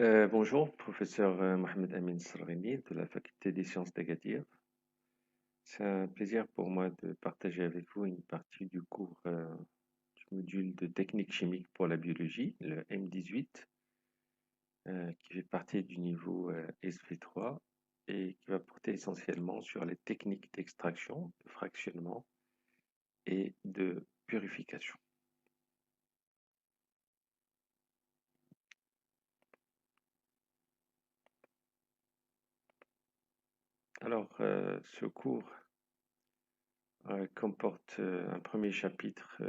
Bonjour, professeur Mohamed Amin Sreni de la faculté des sciences d'Agadir. C'est un plaisir pour moi de partager avec vous une partie du cours du module de technique chimique pour la biologie, le M18, qui fait partie du niveau SV3 et qui va porter essentiellement sur les techniques d'extraction, de fractionnement et de purification. Alors, ce cours comporte un premier chapitre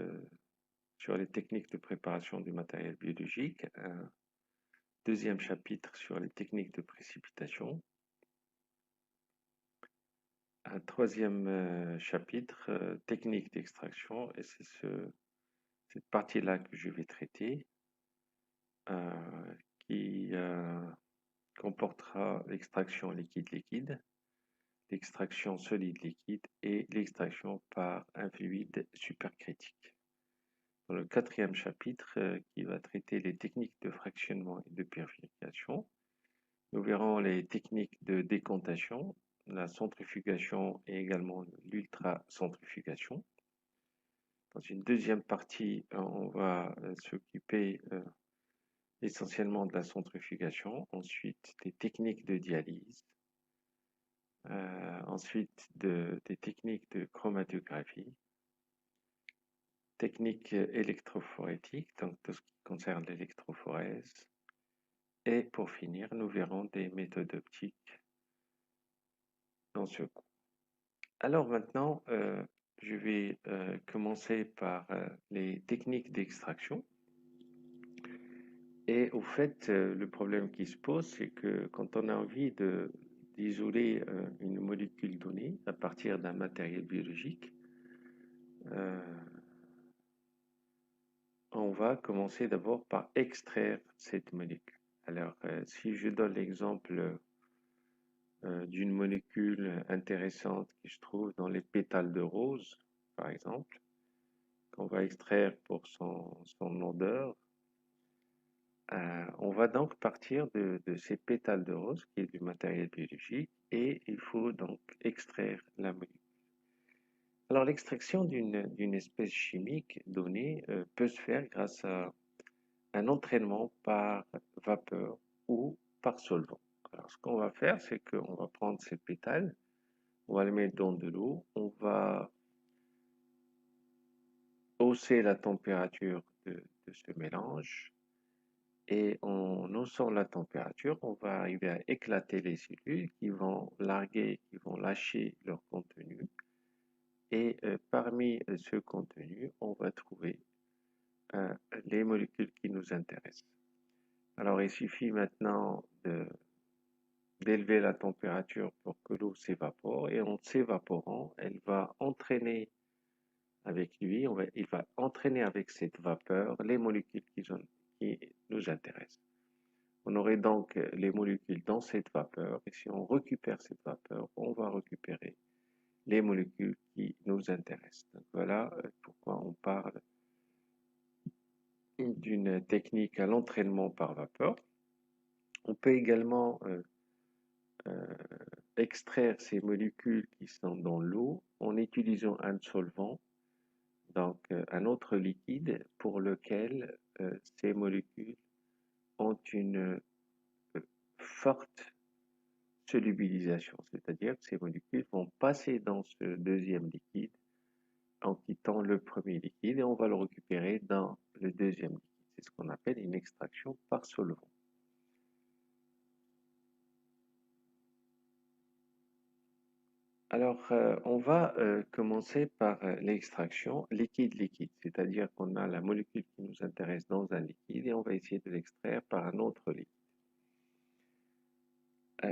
sur les techniques de préparation du matériel biologique, un deuxième chapitre sur les techniques de précipitation, un troisième chapitre technique d'extraction, et c'est cette partie-là que je vais traiter, qui comportera l'extraction liquide-liquide, l'extraction solide-liquide et l'extraction par un fluide supercritique. Dans le quatrième chapitre, qui va traiter les techniques de fractionnement et de purification, nous verrons les techniques de décantation, la centrifugation et également l'ultracentrifugation. Dans une deuxième partie, on va s'occuper essentiellement de la centrifugation, ensuite des techniques de dialyse, ensuite des techniques de chromatographie, techniques électrophorétiques, donc tout ce qui concerne l'électrophorèse, et pour finir, nous verrons des méthodes optiques dans ce cours. Alors maintenant, je vais commencer par les techniques d'extraction. Et au fait, le problème qui se pose, c'est que quand on a envie d'isoler une molécule donnée à partir d'un matériel biologique, on va commencer d'abord par extraire cette molécule. Alors, si je donne l'exemple d'une molécule intéressante qui se trouve dans les pétales de rose, par exemple, qu'on va extraire pour son odeur, on va donc partir de ces pétales de rose, qui est du matériel biologique, et il faut donc extraire la molécule. Alors, l'extraction d'une espèce chimique donnée peut se faire grâce à un entraînement par vapeur ou par solvant. Alors, ce qu'on va faire, c'est qu'on va prendre ces pétales, on va les mettre dans de l'eau, on va hausser la température de ce mélange, et en haussant la température, on va arriver à éclater les cellules qui vont lâcher leur contenu. Et parmi ce contenu, on va trouver les molécules qui nous intéressent. Alors, il suffit maintenant d'élever la température pour que l'eau s'évapore. Et en s'évaporant, elle va entraîner avec lui, il va entraîner avec cette vapeur les molécules qui nous intéressent. On aurait donc les molécules dans cette vapeur, et si on récupère cette vapeur, on va récupérer les molécules qui nous intéressent. Donc voilà pourquoi on parle d'une technique à l'entraînement par vapeur. On peut également extraire ces molécules qui sont dans l'eau en utilisant un solvant, donc un autre liquide pour lequel ces molécules ont une forte solubilisation, c'est-à-dire que ces molécules vont passer dans ce deuxième liquide en quittant le premier liquide et on va le récupérer dans le deuxième liquide. C'est ce qu'on appelle une extraction par solvant. Alors, on va commencer par l'extraction liquide-liquide, c'est-à-dire qu'on a la molécule qui nous intéresse dans un liquide et on va essayer de l'extraire par un autre liquide.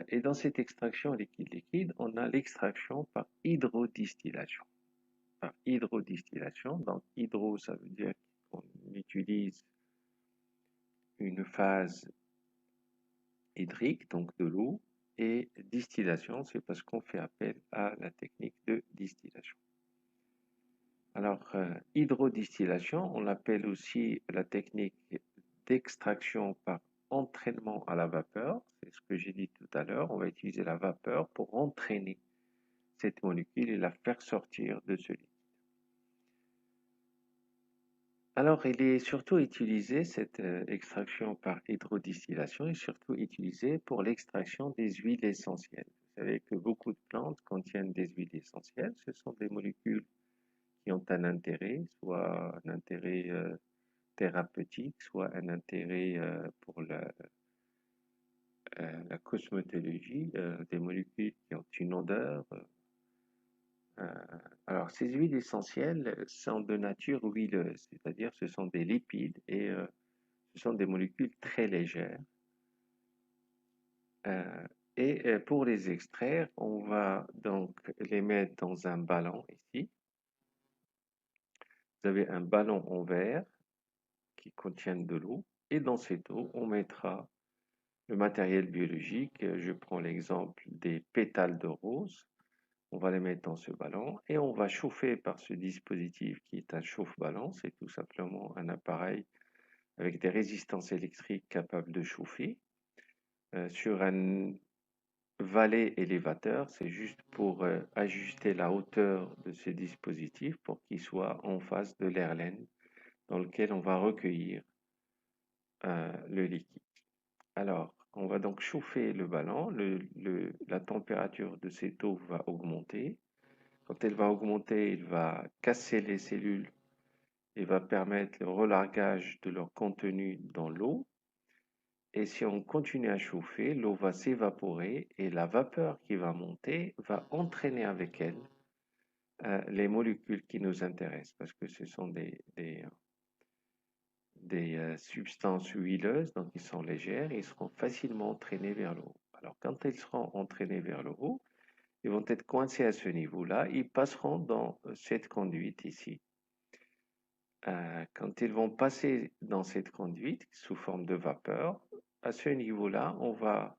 Et dans cette extraction liquide-liquide, on a l'extraction par hydrodistillation. Par hydrodistillation, donc hydro, ça veut dire qu'on utilise une phase hydrique, donc de l'eau, et distillation, c'est parce qu'on fait appel à la technique de distillation. Alors, hydrodistillation, on l'appelle aussi la technique d'extraction par entraînement à la vapeur. C'est ce que j'ai dit tout à l'heure. On va utiliser la vapeur pour entraîner cette molécule et la faire sortir de ce liquide. Alors, il est surtout utilisé, cette extraction par hydrodistillation est surtout utilisée pour l'extraction des huiles essentielles. Vous savez que beaucoup de plantes contiennent des huiles essentielles. Ce sont des molécules qui ont un intérêt, soit un intérêt thérapeutique, soit un intérêt pour la cosmétologie, des molécules qui ont une odeur. Alors, ces huiles essentielles sont de nature huileuse, c'est-à-dire ce sont des lipides et ce sont des molécules très légères. Pour les extraire, on va donc les mettre dans un ballon ici. Vous avez un ballon en verre qui contient de l'eau et dans cette eau, on mettra le matériel biologique. Je prends l'exemple des pétales de rose. On va les mettre dans ce ballon et on va chauffer par ce dispositif qui est un chauffe-ballon. C'est tout simplement un appareil avec des résistances électriques capables de chauffer. Sur un valet élévateur, c'est juste pour ajuster la hauteur de ce dispositif pour qu'il soit en face de l'airline dans lequel on va recueillir le liquide. Alors, on va donc chauffer le ballon. La température de cette eau va augmenter. Quand elle va augmenter, il va casser les cellules et va permettre le relargage de leur contenu dans l'eau. Et si on continue à chauffer, l'eau va s'évaporer et la vapeur qui va monter va entraîner avec elle les molécules qui nous intéressent parce que ce sont des substances huileuses, donc ils sont légères et ils seront facilement entraînés vers le haut. Alors quand ils seront entraînés vers le haut, ils vont être coincés à ce niveau-là, ils passeront dans cette conduite ici. Quand ils vont passer dans cette conduite sous forme de vapeur, à ce niveau-là, on va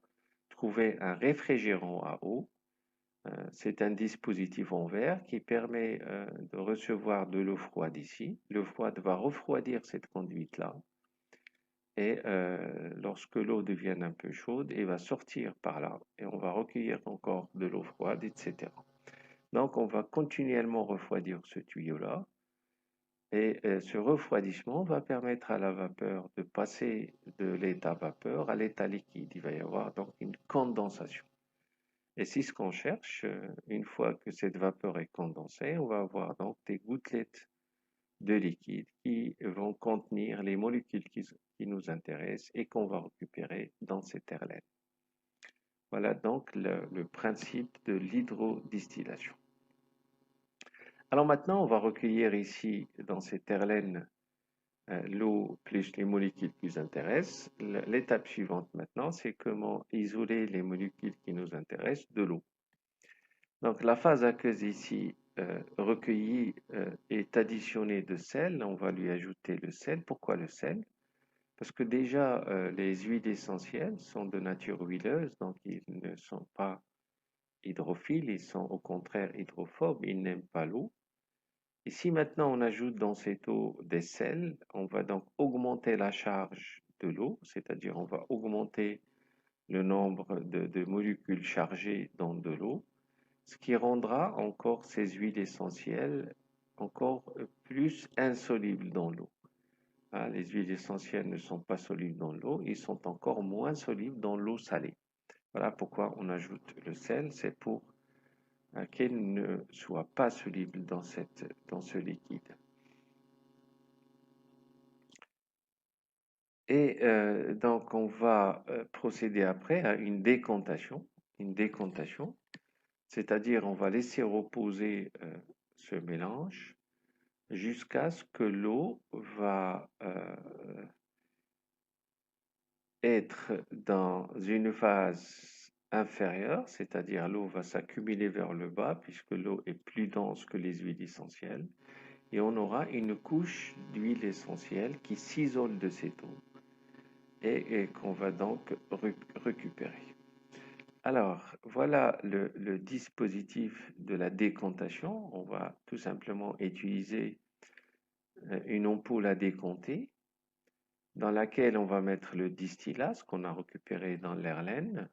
trouver un réfrigérant à eau. C'est un dispositif en verre qui permet de recevoir de l'eau froide ici. L'eau froide va refroidir cette conduite-là. Et lorsque l'eau devient un peu chaude, elle va sortir par là. Et on va recueillir encore de l'eau froide, etc. Donc, on va continuellement refroidir ce tuyau-là. Et ce refroidissement va permettre à la vapeur de passer de l'état vapeur à l'état liquide. Il va y avoir donc une condensation. Et c'est ce qu'on cherche. Une fois que cette vapeur est condensée, on va avoir donc des gouttelettes de liquide qui vont contenir les molécules qui nous intéressent et qu'on va récupérer dans cette airline. Voilà donc le principe de l'hydrodistillation. Alors maintenant, on va recueillir ici dans cette airline l'eau plus les molécules qui nous intéressent. L'étape suivante maintenant, c'est comment isoler les molécules qui nous intéressent de l'eau. Donc la phase aqueuse ici recueillie est additionnée de sel. On va lui ajouter le sel. Pourquoi le sel? Parce que déjà les huiles essentielles sont de nature huileuse, donc ils ne sont pas hydrophiles, ils sont au contraire hydrophobes, ils n'aiment pas l'eau. Et si maintenant on ajoute dans cette eau des sels, on va donc augmenter la charge de l'eau, c'est-à-dire on va augmenter le nombre de molécules chargées dans de l'eau, ce qui rendra encore ces huiles essentielles encore plus insolubles dans l'eau. Les huiles essentielles ne sont pas solubles dans l'eau, ils sont encore moins solubles dans l'eau salée. Voilà pourquoi on ajoute le sel, c'est pour qu'elle ne soit pas soluble dans ce liquide. Et donc on va procéder après à une décantation, c'est-à-dire on va laisser reposer ce mélange jusqu'à ce que l'eau va être dans une phase inférieure, c'est-à-dire l'eau va s'accumuler vers le bas puisque l'eau est plus dense que les huiles essentielles et on aura une couche d'huile essentielle qui s'isole de cette eau et qu'on va donc récupérer. Alors, voilà le dispositif de la décantation. On va tout simplement utiliser une ampoule à décanter dans laquelle on va mettre le distillat, ce qu'on a récupéré dans l'Erlen,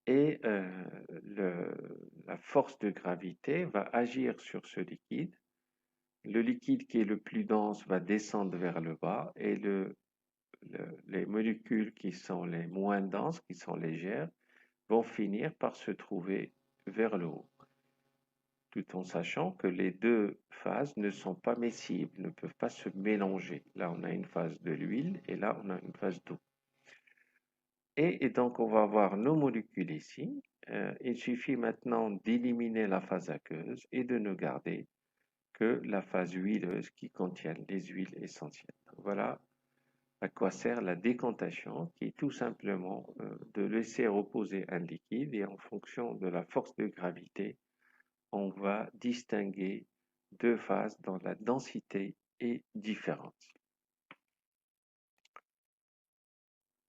et la force de gravité va agir sur ce liquide. Le liquide qui est le plus dense va descendre vers le bas et les molécules qui sont les moins denses, qui sont légères, vont finir par se trouver vers le haut, tout en sachant que les deux phases ne sont pas miscibles, ne peuvent pas se mélanger. Là, on a une phase de l'huile et là, on a une phase d'eau. Et donc, on va avoir nos molécules ici. Il suffit maintenant d'éliminer la phase aqueuse et de ne garder que la phase huileuse qui contient les huiles essentielles. Voilà à quoi sert la décantation, qui est tout simplement de laisser reposer un liquide et en fonction de la force de gravité, on va distinguer deux phases dont la densité est différente.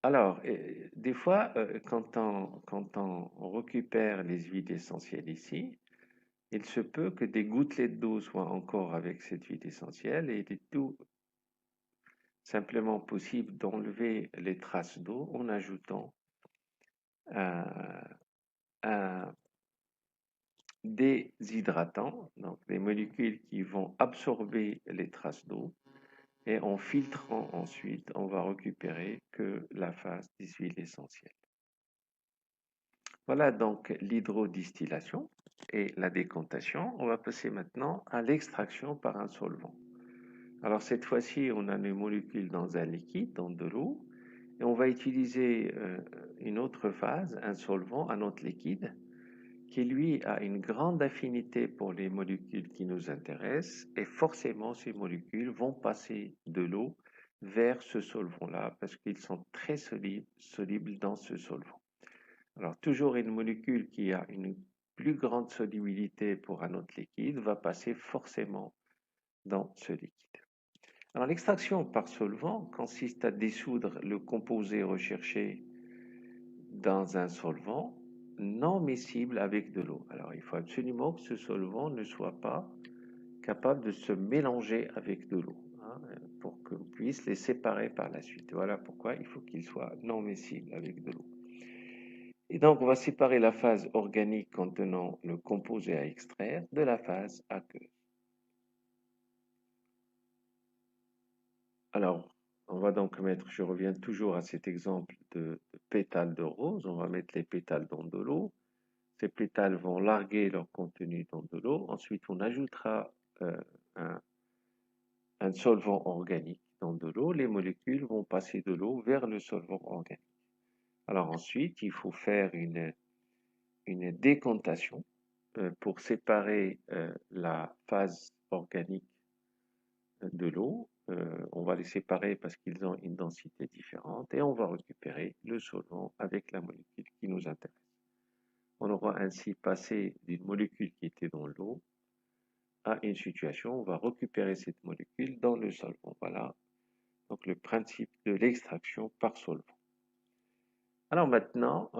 Alors, des fois, quand on récupère les huiles essentielles ici, il se peut que des gouttelettes d'eau soient encore avec cette huile essentielle et il est tout simplement possible d'enlever les traces d'eau en ajoutant un déshydratant, donc des molécules qui vont absorber les traces d'eau. Et en filtrant ensuite, on va récupérer que la phase des huiles essentielles. Voilà donc l'hydrodistillation et la décantation. On va passer maintenant à l'extraction par un solvant. Alors cette fois-ci, on a les molécules dans un liquide, dans de l'eau, et on va utiliser une autre phase, un solvant, un autre liquide, qui lui a une grande affinité pour les molécules qui nous intéressent, et forcément ces molécules vont passer de l'eau vers ce solvant-là, parce qu'ils sont très solubles dans ce solvant. Alors toujours une molécule qui a une plus grande solubilité pour un autre liquide va passer forcément dans ce liquide. Alors l'extraction par solvant consiste à dissoudre le composé recherché dans un solvant non miscible avec de l'eau. Alors il faut absolument que ce solvant ne soit pas capable de se mélanger avec de l'eau, hein, pour qu'on puisse les séparer par la suite. Voilà pourquoi il faut qu'il soit non miscible avec de l'eau. Et donc on va séparer la phase organique contenant le composé à extraire de la phase aqueuse. Alors, on va donc mettre, je reviens toujours à cet exemple de pétales de rose, on va mettre les pétales dans de l'eau. Ces pétales vont larguer leur contenu dans de l'eau. Ensuite, on ajoutera un, un solvant organique dans de l'eau. Les molécules vont passer de l'eau vers le solvant organique. Alors ensuite, il faut faire une décantation pour séparer la phase organique de l'eau. On va les séparer parce qu'ils ont une densité différente et on va récupérer le solvant avec la molécule qui nous intéresse. On aura ainsi passé d'une molécule qui était dans l'eau à une situation où on va récupérer cette molécule dans le solvant. Voilà donc le principe de l'extraction par solvant. Alors maintenant,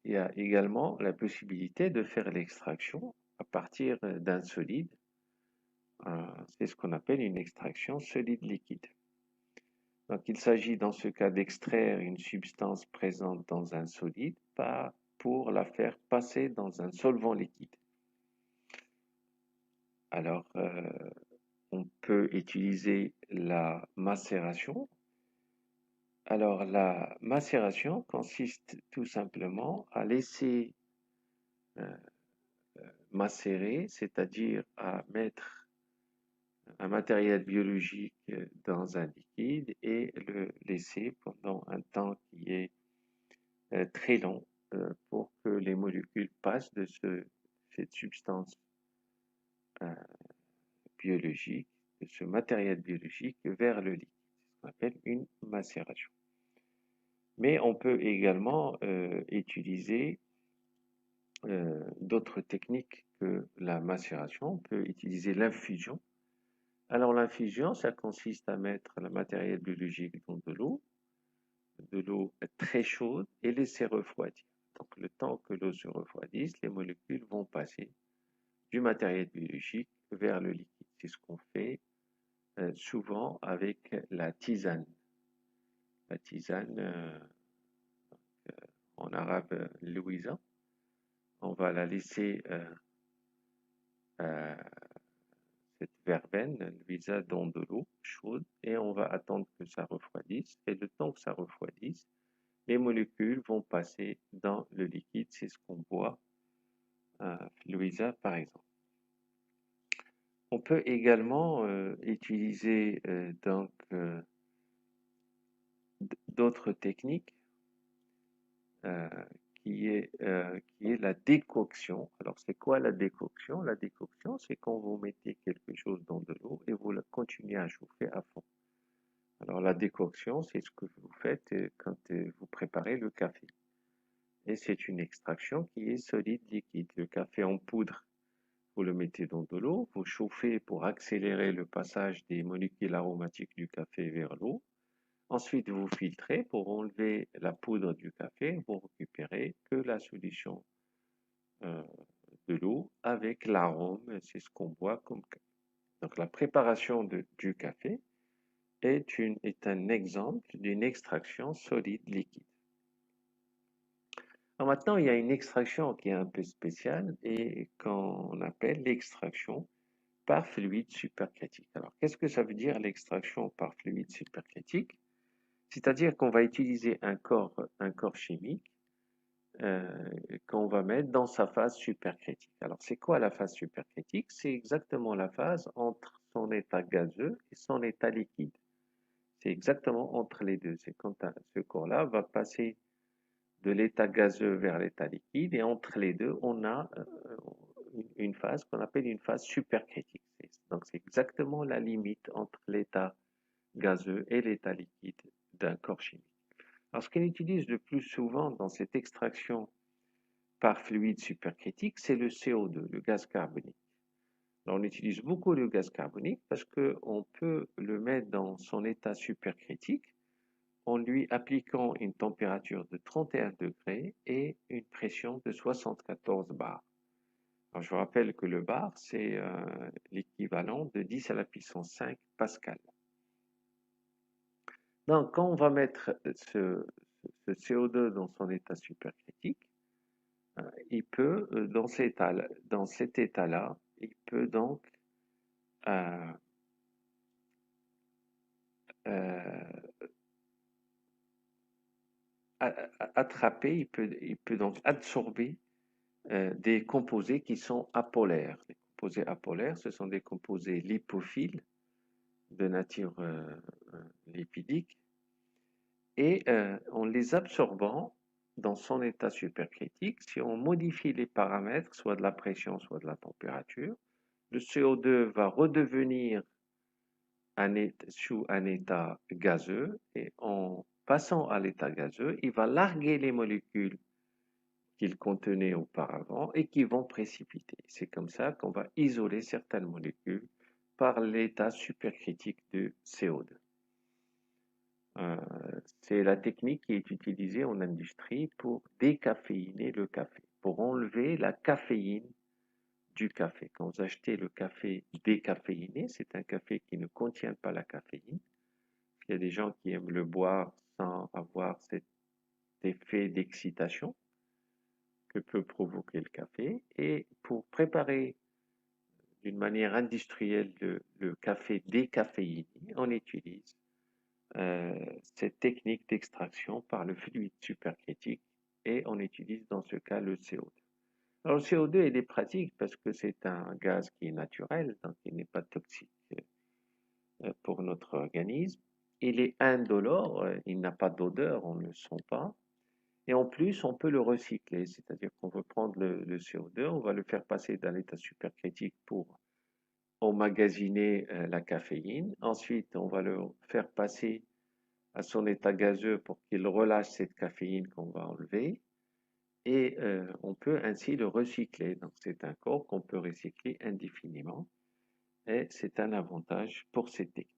il y a également la possibilité de faire l'extraction à partir d'un solide. C'est ce qu'on appelle une extraction solide-liquide. Donc il s'agit dans ce cas d'extraire une substance présente dans un solide pour la faire passer dans un solvant liquide. Alors, on peut utiliser la macération. Alors, la macération consiste tout simplement à laisser macérer, c'est-à-dire à mettre un matériel biologique dans un liquide et le laisser pendant un temps qui est très long pour que les molécules passent de cette substance biologique, de ce matériel biologique vers le liquide. C'est ce qu'on appelle une macération. Mais on peut également utiliser d'autres techniques que la macération. On peut utiliser l'infusion. Alors l'infusion, ça consiste à mettre le matériel biologique dans de l'eau très chaude et laisser refroidir. Donc le temps que l'eau se refroidisse, les molécules vont passer du matériel biologique vers le liquide. C'est ce qu'on fait souvent avec la tisane. la tisane, en arabe, Louisa. On va la laisser, cette verveine, Louisa, dans de l'eau chaude et on va attendre que ça refroidisse. Et le temps que ça refroidisse, les molécules vont passer dans le liquide. C'est ce qu'on boit, Louisa, par exemple. On peut également utiliser d'autres techniques euh, qui est la décoction. Alors, c'est quoi la décoction? La décoction, c'est quand vous mettez quelque chose dans de l'eau et vous la continuez à chauffer à fond. Alors, la décoction, c'est ce que vous faites quand vous préparez le café. Et c'est une extraction qui est solide-liquide. Le café en poudre, vous le mettez dans de l'eau, vous chauffez pour accélérer le passage des molécules aromatiques du café vers l'eau. Ensuite, vous filtrez pour enlever la poudre du café, vous récupérez que la solution de l'eau avec l'arôme, c'est ce qu'on boit comme café. Donc la préparation du café est un exemple d'une extraction solide-liquide. Alors maintenant, il y a une extraction qui est un peu spéciale et qu'on appelle l'extraction par fluide supercritique. Alors, qu'est-ce que ça veut dire l'extraction par fluide supercritique? C'est-à-dire qu'on va utiliser un corps chimique qu'on va mettre dans sa phase supercritique. Alors, c'est quoi la phase supercritique? C'est exactement la phase entre son état gazeux et son état liquide. C'est exactement entre les deux. C'est quand ce corps-là va passer de l'état gazeux vers l'état liquide et entre les deux, on a une phase qu'on appelle une phase supercritique. Donc, c'est exactement la limite entre l'état gazeux et l'état liquide d'un corps chimique. Alors, ce qu'on utilise le plus souvent dans cette extraction par fluide supercritique, c'est le CO2, le gaz carbonique. Alors, on utilise beaucoup le gaz carbonique parce qu'on peut le mettre dans son état supercritique en lui appliquant une température de 31 degrés et une pression de 74 bars. Alors, je vous rappelle que le bar, c'est l'équivalent de 10 à la puissance 5 pascal. Donc, quand on va mettre ce CO2 dans son état supercritique, il peut, dans cet état-là, il peut donc attraper, il peut donc absorber des composés qui sont apolaires. Les composés apolaires, ce sont des composés lipophiles de nature lipidique et en les absorbant dans son état supercritique, si on modifie les paramètres, soit de la pression, soit de la température, le CO2 va redevenir sous un état gazeux et en passant à l'état gazeux, il va larguer les molécules qu'il contenait auparavant et qui vont précipiter. C'est comme ça qu'on va isoler certaines molécules par l'état supercritique de CO2. C'est la technique qui est utilisée en industrie pour décaféiner le café, pour enlever la caféine du café. Quand vous achetez le café décaféiné, c'est un café qui ne contient pas la caféine. Il y a des gens qui aiment le boire sans avoir cet effet d'excitation que peut provoquer le café. Et pour préparer d'une manière industrielle le café décaféiné, on utilise cette technique d'extraction par le fluide supercritique et on utilise dans ce cas le CO2. Alors le CO2 il est pratique parce que c'est un gaz qui est naturel, donc il n'est pas toxique pour notre organisme. Il est indolore, il n'a pas d'odeur, on ne le sent pas. Et en plus, on peut le recycler, c'est-à-dire qu'on veut prendre le CO2, on va le faire passer dans l'état supercritique pour emmagasiner la caféine. Ensuite, on va le faire passer à son état gazeux pour qu'il relâche cette caféine qu'on va enlever. Et on peut ainsi le recycler. Donc, c'est un corps qu'on peut recycler indéfiniment. Et c'est un avantage pour cette technique.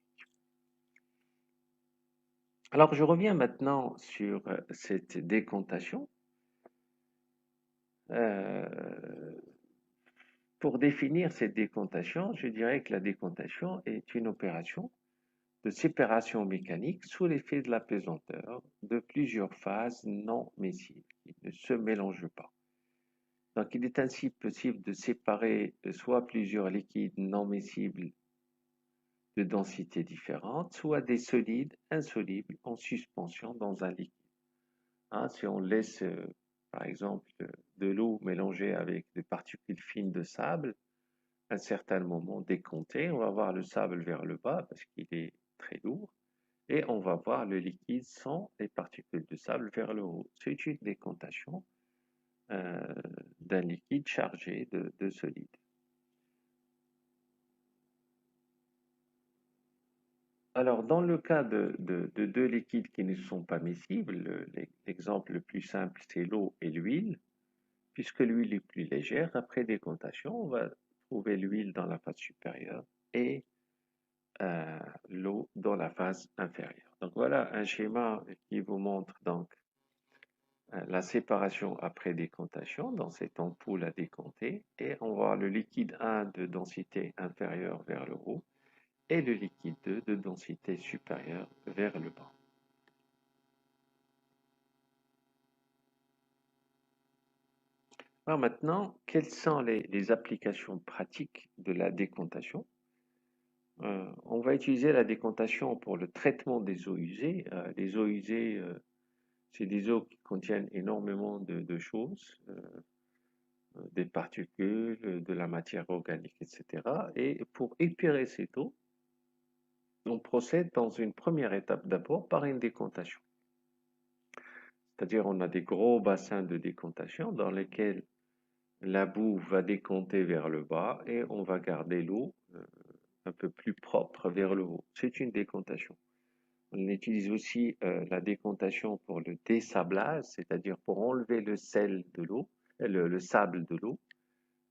Alors, je reviens maintenant sur cette décantation. Pour définir cette décantation, je dirais que la décantation est une opération de séparation mécanique sous l'effet de la pesanteur de plusieurs phases non miscibles qui ne se mélangent pas. Donc, il est ainsi possible de séparer soit plusieurs liquides non miscibles de densités différentes, soit des solides insolubles en suspension dans un liquide. Hein, si on laisse, par exemple, de l'eau mélangée avec des particules fines de sable, à un certain moment décompté, on va voir le sable vers le bas parce qu'il est très lourd, et on va voir le liquide sans les particules de sable vers le haut. C'est une décontation d'un liquide chargé de solide. Alors, dans le cas de deux liquides qui ne sont pas miscibles, l'exemple le plus simple, c'est l'eau et l'huile. Puisque l'huile est plus légère, après décontation, on va trouver l'huile dans la phase supérieure et l'eau dans la phase inférieure. Donc voilà un schéma qui vous montre donc la séparation après décontation dans cette ampoule à décompter, et on voit le liquide 1 de densité inférieure vers le haut et le liquide 2 de densité supérieure vers le bas. Alors maintenant, quelles sont les applications pratiques de la décontation? On va utiliser la décontation pour le traitement des eaux usées. Les eaux usées, c'est des eaux qui contiennent énormément de choses, des particules, de la matière organique, etc. Et pour épurer cette eau, on procède dans une première étape d'abord par une décontation. C'est-à-dire on a des gros bassins de décontation dans lesquels la boue va décompter vers le bas et on va garder l'eau un peu plus propre vers le haut. C'est une décontation. On utilise aussi la décontation pour le dessablage, c'est-à-dire pour enlever le sel de l'eau, le sable de l'eau.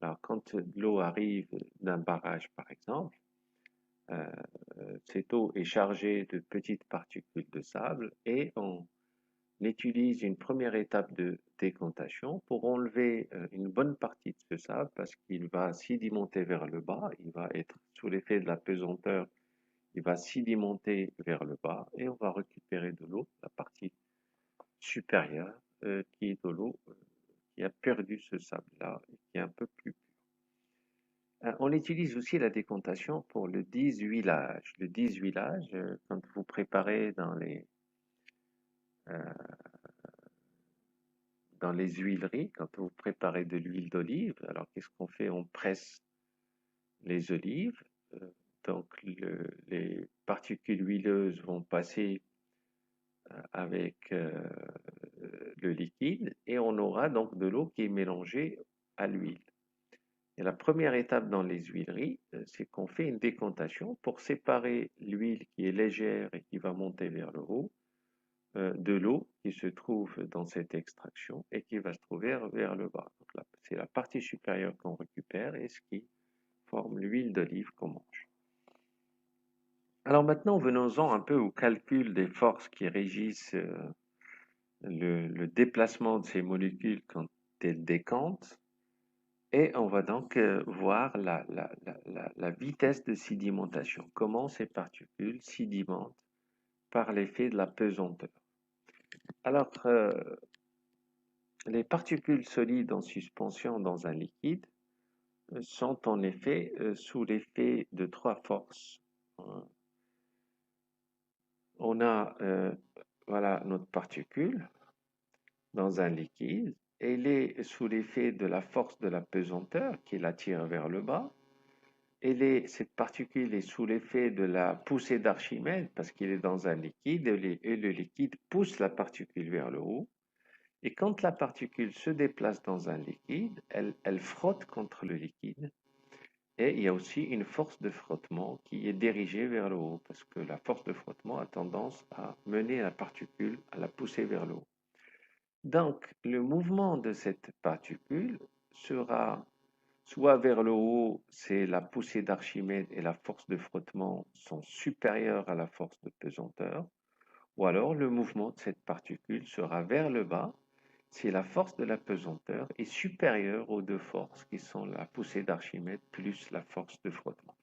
Alors, quand l'eau arrive d'un barrage, par exemple, euh, cette eau est chargée de petites particules de sable et on utilise une première étape de décontation pour enlever une bonne partie de ce sable parce qu'il va sédimenter vers le bas, il va être sous l'effet de la pesanteur, il va sédimenter vers le bas et on va récupérer de l'eau, la partie supérieure qui est de l'eau qui a perdu ce sable-là et qui est un peu plus pur. On utilise aussi la décontation pour le dishuilage. Le dishuilage, quand vous préparez euh, dans les huileries, quand vous préparez de l'huile d'olive, alors qu'est-ce qu'on fait? On presse les olives, donc les particules huileuses vont passer avec le liquide et on aura donc de l'eau qui est mélangée à l'huile. Et la première étape dans les huileries, c'est qu'on fait une décontation pour séparer l'huile qui est légère et qui va monter vers le haut de l'eau qui se trouve dans cette extraction et qui va se trouver vers le bas. Donc là, c'est la partie supérieure qu'on récupère et ce qui forme l'huile d'olive qu'on mange. Alors maintenant, venons-en un peu au calcul des forces qui régissent le déplacement de ces molécules quand elles décantent. Et on va donc voir la vitesse de sédimentation, comment ces particules sédimentent par l'effet de la pesanteur. Alors, les particules solides en suspension dans un liquide sont en effet sous l'effet de trois forces. On a voilà notre particule dans un liquide. Elle est sous l'effet de la force de la pesanteur qui l'attire vers le bas. Cette particule est sous l'effet de la poussée d'Archimède parce qu'il est dans un liquide et le liquide pousse la particule vers le haut. Et quand la particule se déplace dans un liquide, elle frotte contre le liquide. Et il y a aussi une force de frottement qui est dirigée vers le haut parce que la force de frottement a tendance à mener la particule, à la pousser vers le haut. Donc, le mouvement de cette particule sera soit vers le haut, c'est la poussée d'Archimède et la force de frottement sont supérieures à la force de pesanteur, ou alors le mouvement de cette particule sera vers le bas si la force de la pesanteur est supérieure aux deux forces qui sont la poussée d'Archimède plus la force de frottement.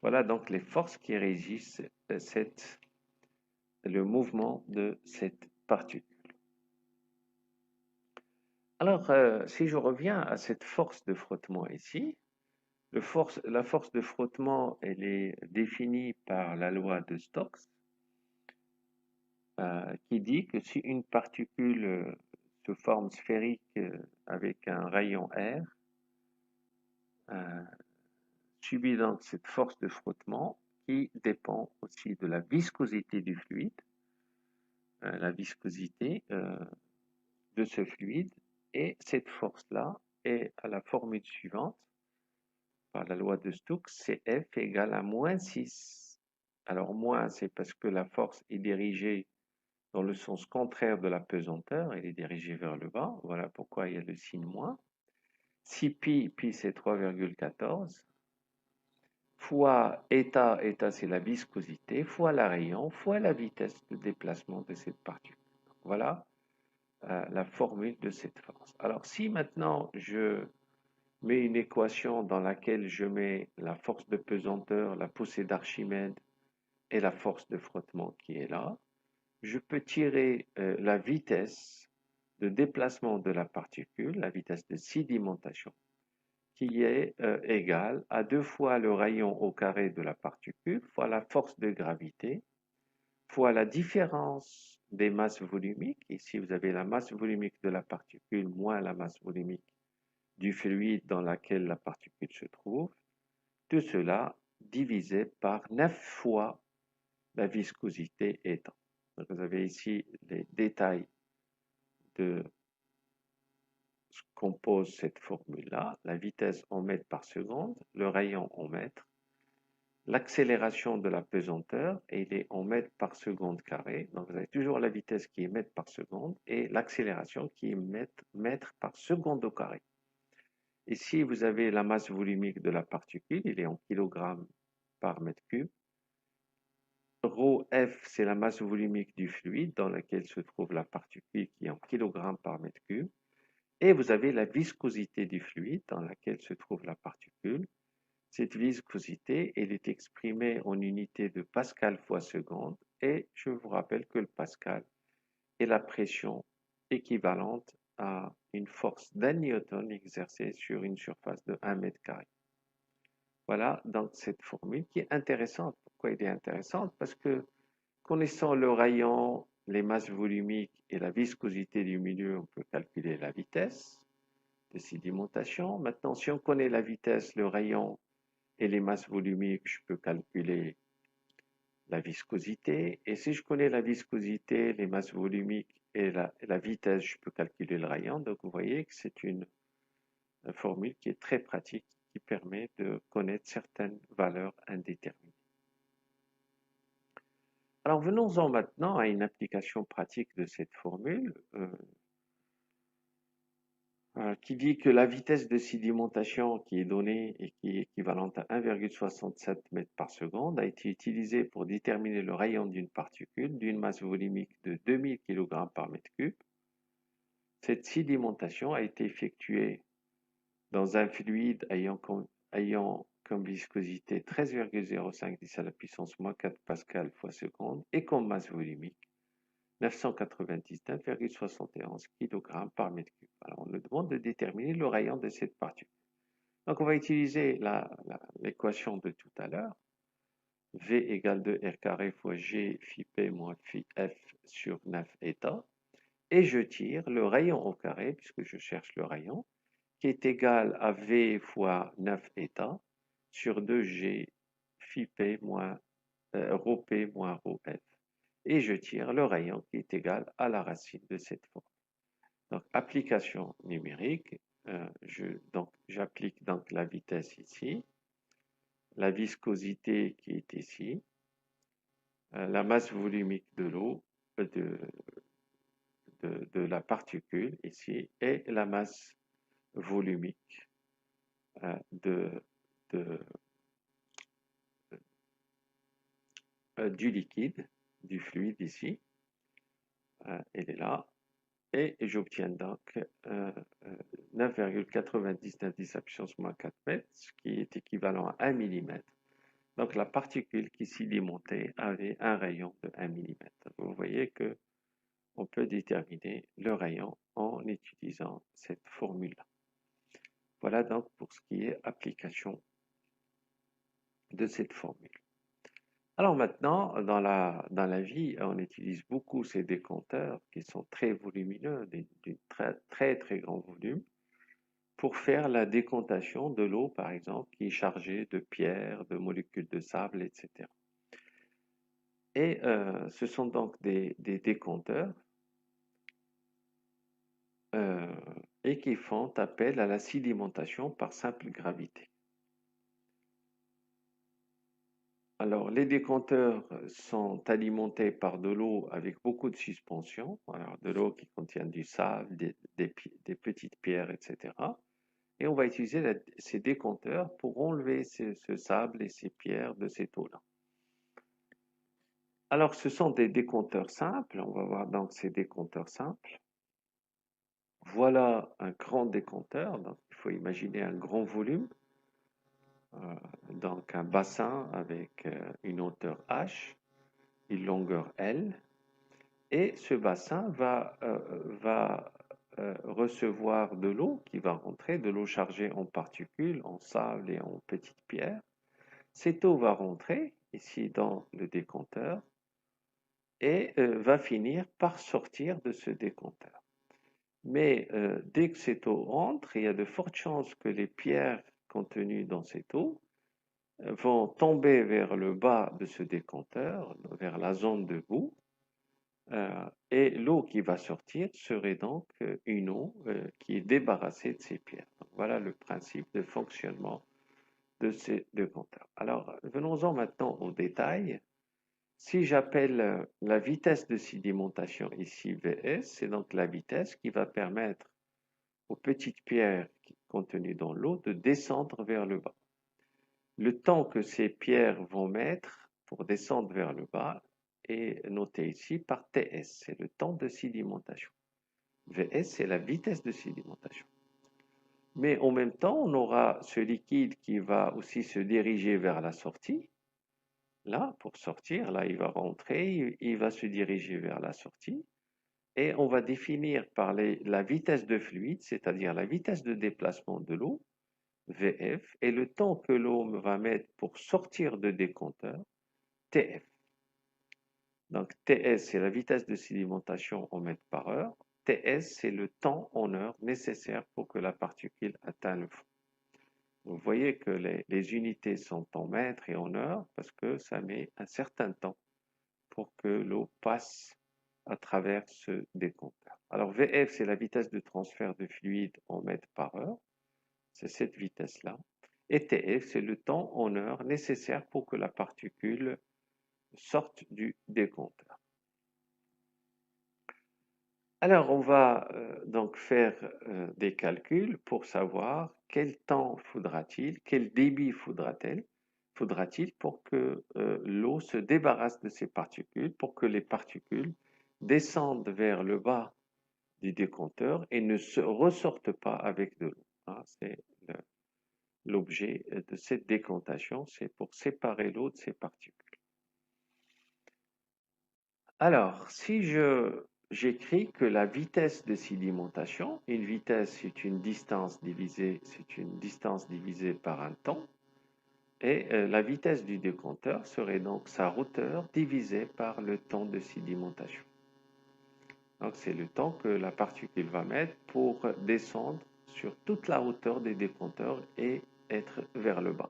Voilà donc les forces qui régissent le mouvement de cette particule. Alors, si je reviens à cette force de frottement ici, la force de frottement, elle est définie par la loi de Stokes, qui dit que si une particule se forme sphérique avec un rayon R, subit donc cette force de frottement qui dépend aussi de la viscosité du fluide, la viscosité de ce fluide, et cette force-là est à la formule suivante, par la loi de Stokes, CF égale à moins 6. Alors moins, c'est parce que la force est dirigée dans le sens contraire de la pesanteur, elle est dirigée vers le bas, voilà pourquoi il y a le signe moins. 6 pi, pi c'est 3,14, fois eta, eta c'est la viscosité, fois la rayon, fois la vitesse de déplacement de cette particule. Voilà la formule de cette force. Alors si maintenant je mets une équation dans laquelle je mets la force de pesanteur, la poussée d'Archimède et la force de frottement qui est là, je peux tirer la vitesse de déplacement de la particule, la vitesse de sédimentation, qui est égale à 2 fois le rayon au carré de la particule, fois la force de gravité, fois la différence des masses volumiques. Ici, vous avez la masse volumique de la particule moins la masse volumique du fluide dans lequel la particule se trouve. Tout cela divisé par 9 fois la viscosité étant. Donc, vous avez ici les détails de ce que compose cette formule-là, la vitesse en mètres par seconde, le rayon en mètres, l'accélération de la pesanteur, et il est en mètres par seconde carré. Donc vous avez toujours la vitesse qui est mètres par seconde et l'accélération qui est mètres par seconde au carré. Ici, vous avez la masse volumique de la particule, il est en kilogrammes par mètre cube. ρF, c'est la masse volumique du fluide dans laquelle se trouve la particule qui est en kilogrammes par mètre cube. Et vous avez la viscosité du fluide dans laquelle se trouve la particule. Cette viscosité, elle est exprimée en unité de pascal fois seconde. Et je vous rappelle que le pascal est la pression équivalente à une force d'un newton exercée sur une surface de 1 mètre carré. Voilà donc cette formule qui est intéressante. Pourquoi elle est intéressante? Parce que connaissant le rayon, les masses volumiques et la viscosité du milieu, on peut calculer la vitesse de sédimentation. Maintenant, si on connaît la vitesse, le rayon et les masses volumiques, je peux calculer la viscosité. Et si je connais la viscosité, les masses volumiques et la vitesse, je peux calculer le rayon. Donc, vous voyez que c'est une formule qui est très pratique, qui permet de connaître certaines valeurs indéterminées. Alors, venons-en maintenant à une application pratique de cette formule qui dit que la vitesse de sédimentation qui est donnée et qui est équivalente à 1,67 mètres par seconde a été utilisée pour déterminer le rayon d'une particule d'une masse volumique de 2000 kg par mètre cube. Cette sédimentation a été effectuée dans un fluide ayant comme viscosité 13,05 10 à la puissance moins 4 pascal fois seconde et comme masse volumique 999,71 kg par mètre cube. Alors, on nous demande de déterminer le rayon de cette particule. Donc, on va utiliser l'équation de tout à l'heure. V égale 2R carré fois G phi P moins phi F sur 9 états. Et je tire le rayon au carré, puisque je cherche le rayon, qui est égal à V fois 9 états sur 2G phi P moins rho P moins rho F. Et je tire le rayon qui est égal à la racine de cette forme. Donc, application numérique, j'applique donc la vitesse ici, la viscosité qui est ici, la masse volumique de l'eau, de la particule ici, et la masse volumique du liquide, du fluide ici. Elle est là. Et j'obtiens donc 9,99 10 à puissance moins 4 mètres, ce qui est équivalent à 1 mm. Donc la particule qui sédimentait avait un rayon de 1 millimètre. Vous voyez que on peut déterminer le rayon en utilisant cette formule-là. Voilà donc pour ce qui est application de cette formule. Alors maintenant, dans la vie, on utilise beaucoup ces décompteurs qui sont très volumineux, du très, très très grand volume, pour faire la décontation de l'eau, par exemple, qui est chargée de pierres, de molécules de sable, etc. Et ce sont donc des décompteurs euh, et qui font appel à la sédimentation par simple gravité. Alors, les décompteurs sont alimentés par de l'eau avec beaucoup de suspension, alors de l'eau qui contient du sable, des petites pierres, etc. Et on va utiliser ces décompteurs pour enlever ce sable et ces pierres de cette eau-là. Alors, ce sont des décompteurs simples. On va voir donc ces décompteurs simples. Voilà un grand décompteur. Donc, il faut imaginer un grand volume. Donc, un bassin avec une hauteur H, une longueur L. Et ce bassin va recevoir de l'eau qui va rentrer, de l'eau chargée en particules, en sable et en petites pierres. Cette eau va rentrer ici dans le décompteur et va finir par sortir de ce décompteur. Mais dès que cette eau entre, il y a de fortes chances que les pierres contenues dans cette eau vont tomber vers le bas de ce décompteur, vers la zone de boue, et l'eau qui va sortir serait donc une eau qui est débarrassée de ces pierres. Donc, voilà le principe de fonctionnement de ces deux compteurs. Alors, venons-en maintenant au détail. Si j'appelle la vitesse de sédimentation ici Vs, c'est donc la vitesse qui va permettre aux petites pierres contenues dans l'eau de descendre vers le bas. Le temps que ces pierres vont mettre pour descendre vers le bas est noté ici par Ts, c'est le temps de sédimentation. Vs, c'est la vitesse de sédimentation. Mais en même temps, on aura ce liquide qui va aussi se diriger vers la sortie. Là, pour sortir, là, il va rentrer, il va se diriger vers la sortie. Et on va définir par la vitesse de fluide, c'est-à-dire la vitesse de déplacement de l'eau, Vf, et le temps que l'eau va mettre pour sortir de décompteur, Tf. Donc Ts, c'est la vitesse de sédimentation en mètres par heure. Ts, c'est le temps en heure nécessaire pour que la particule atteigne le fond. Vous voyez que les unités sont en mètres et en heures parce que ça met un certain temps pour que l'eau passe à travers ce décompteur. Alors Vf, c'est la vitesse de transfert de fluide en mètres par heure. C'est cette vitesse-là. Et Tf, c'est le temps en heure nécessaire pour que la particule sorte du décompteur. Alors, on va donc faire des calculs pour savoir quel temps faudra-t-il, quel débit faudra-t-il pour que l'eau se débarrasse de ces particules, pour que les particules descendent vers le bas du décompteur et ne se ressortent pas avec de l'eau. Hein, c'est l'objet de cette décantation, c'est pour séparer l'eau de ses particules. Alors, si j'écris que la vitesse de sédimentation, une vitesse c'est une distance divisée par un temps, et la vitesse du décompteur serait donc sa hauteur divisée par le temps de sédimentation. Donc c'est le temps que la particule va mettre pour descendre sur toute la hauteur des décompteurs et être vers le bas.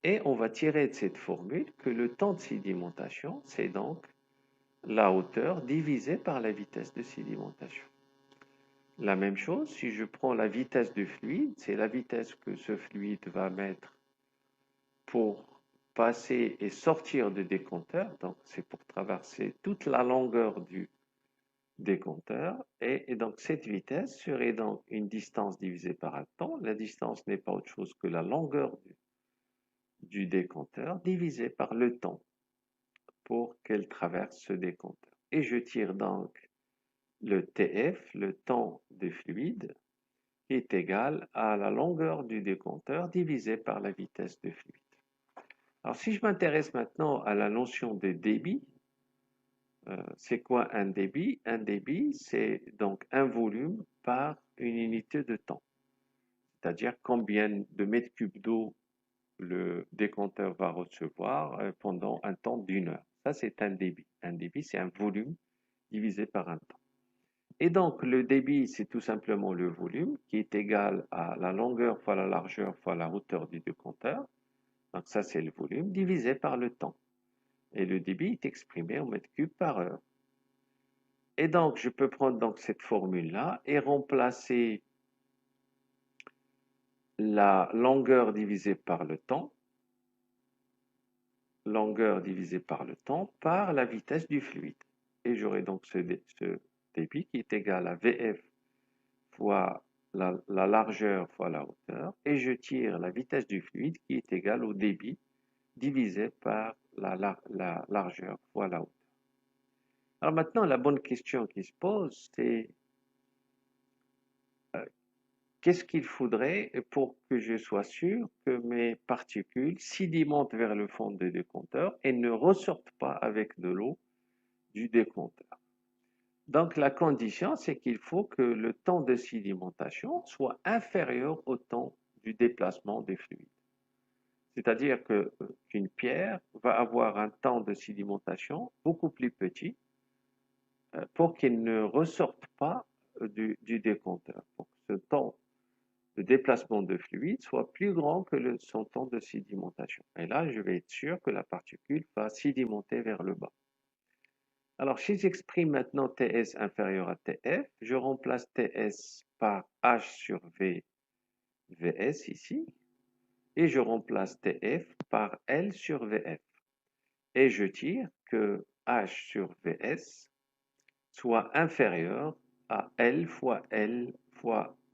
Et on va tirer de cette formule que le temps de sédimentation, c'est donc la hauteur divisée par la vitesse de sédimentation. La même chose, si je prends la vitesse du fluide, c'est la vitesse que ce fluide va mettre pour passer et sortir du décompteur, donc c'est pour traverser toute la longueur du décompteur, et donc cette vitesse serait donc une distance divisée par un temps. La distance n'est pas autre chose que la longueur du décompteur divisée par le temps pour qu'elle traverse ce décompteur. Et je tire donc le TF, le temps du fluide, est égal à la longueur du décompteur divisé par la vitesse du fluide. Alors, si je m'intéresse maintenant à la notion de débit, c'est quoi un débit? Un débit, c'est donc un volume par une unité de temps, c'est-à-dire combien de mètres cubes d'eau le décompteur va recevoir pendant un temps d'une heure. Ça, c'est un débit. Un débit, c'est un volume divisé par un temps. Et donc, le débit, c'est tout simplement le volume qui est égal à la longueur fois la largeur fois la hauteur du décompteur. Donc, ça, c'est le volume divisé par le temps. Et le débit est exprimé en mètres cubes par heure. Et donc, je peux prendre donc cette formule-là et remplacer la longueur divisée par le temps, par la vitesse du fluide. Et j'aurai donc ce débit qui est égal à VF fois la largeur fois la hauteur, et je tire la vitesse du fluide qui est égale au débit divisé par la largeur fois la hauteur. Alors maintenant, la bonne question qui se pose, c'est qu'est-ce qu'il faudrait pour que je sois sûr que mes particules sédimentent vers le fond du décompteur et ne ressortent pas avec de l'eau du décompteur? Donc la condition, c'est qu'il faut que le temps de sédimentation soit inférieur au temps du déplacement des fluides. C'est-à-dire qu'une pierre va avoir un temps de sédimentation beaucoup plus petit pour qu'il ne ressorte pas du décompteur, pour que ce temps de déplacement de fluide soit plus grand que son temps de sédimentation. Et là, je vais être sûr que la particule va sédimenter vers le bas. Alors, si j'exprime maintenant Ts inférieur à Tf, je remplace Ts par H sur V, Vs ici, et je remplace Tf par L sur Vf. Et je tire que H sur Vs soit inférieur à L fois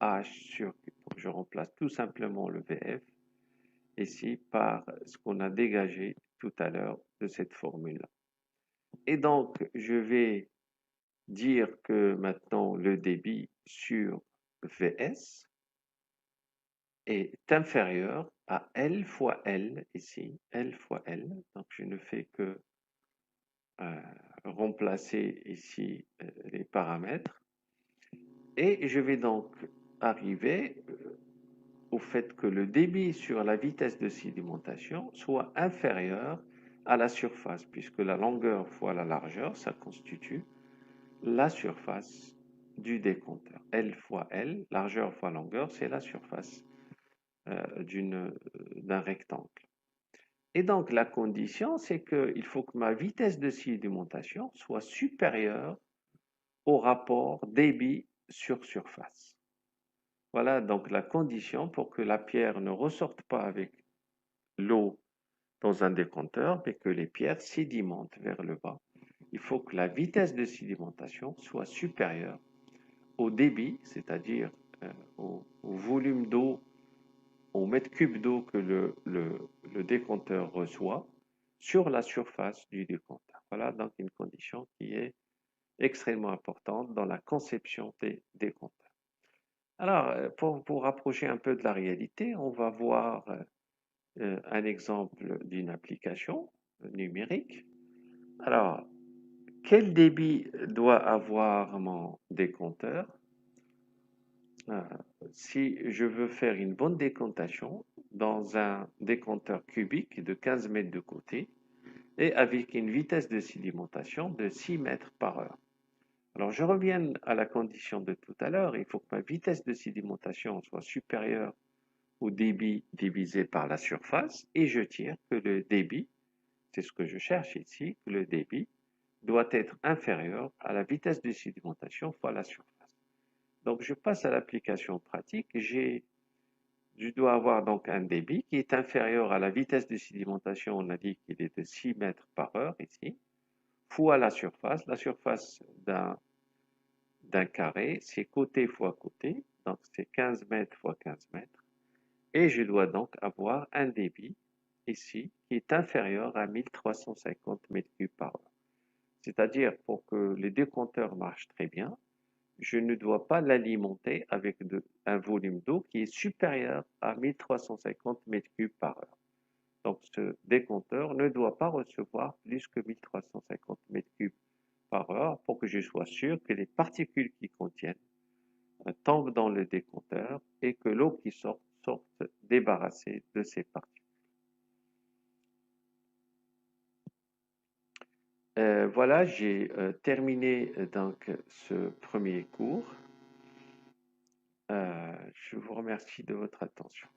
H sur Q. Donc, je remplace tout simplement le Vf ici par ce qu'on a dégagé tout à l'heure de cette formule-là. Et donc, je vais dire que maintenant le débit sur Vs est inférieur à L fois L ici, L fois L. Donc, je ne fais que remplacer ici les paramètres. Et je vais donc arriver au fait que le débit sur la vitesse de sédimentation soit inférieur à la surface, puisque la longueur fois la largeur, ça constitue la surface du décompteur. L fois L, largeur fois longueur, c'est la surface d'un rectangle. Et donc la condition, c'est qu'il faut que ma vitesse de sédimentation soit supérieure au rapport débit sur surface. Voilà donc la condition pour que la pierre ne ressorte pas avec l'eau dans un décompteur, mais que les pierres sédimentent vers le bas. Il faut que la vitesse de sédimentation soit supérieure au débit, c'est-à-dire au volume d'eau, au mètre cube d'eau que le décompteur reçoit sur la surface du décompteur. Voilà donc une condition qui est extrêmement importante dans la conception des décompteurs. Alors, pour rapprocher un peu de la réalité, on va voir un exemple d'une application numérique. Alors, quel débit doit avoir mon décompteur si je veux faire une bonne décomptation dans un décompteur cubique de 15 mètres de côté et avec une vitesse de sédimentation de 6 mètres par heure? Alors, je reviens à la condition de tout à l'heure. Il faut que ma vitesse de sédimentation soit supérieure au débit divisé par la surface et je tire que le débit, c'est ce que je cherche ici, que le débit doit être inférieur à la vitesse de sédimentation fois la surface. Donc, je passe à l'application pratique. Je dois avoir donc un débit qui est inférieur à la vitesse de sédimentation. On a dit qu'il est de 6 mètres par heure ici, fois la surface. La surface d'un carré, c'est côté fois côté. Donc, c'est 15 mètres fois 15 mètres. Et je dois donc avoir un débit ici qui est inférieur à 1350 mètres cubes par heure. C'est-à-dire, pour que les décompteurs marchent très bien, je ne dois pas l'alimenter avec un volume d'eau qui est supérieur à 1350 mètres cubes par heure. Donc ce décompteur ne doit pas recevoir plus que 1350 mètres cubes par heure pour que je sois sûr que les particules qui contiennent tombent dans le décompteur et que l'eau qui sort sorte débarrassée de ces particules. Voilà, j'ai terminé donc ce premier cours. Je vous remercie de votre attention.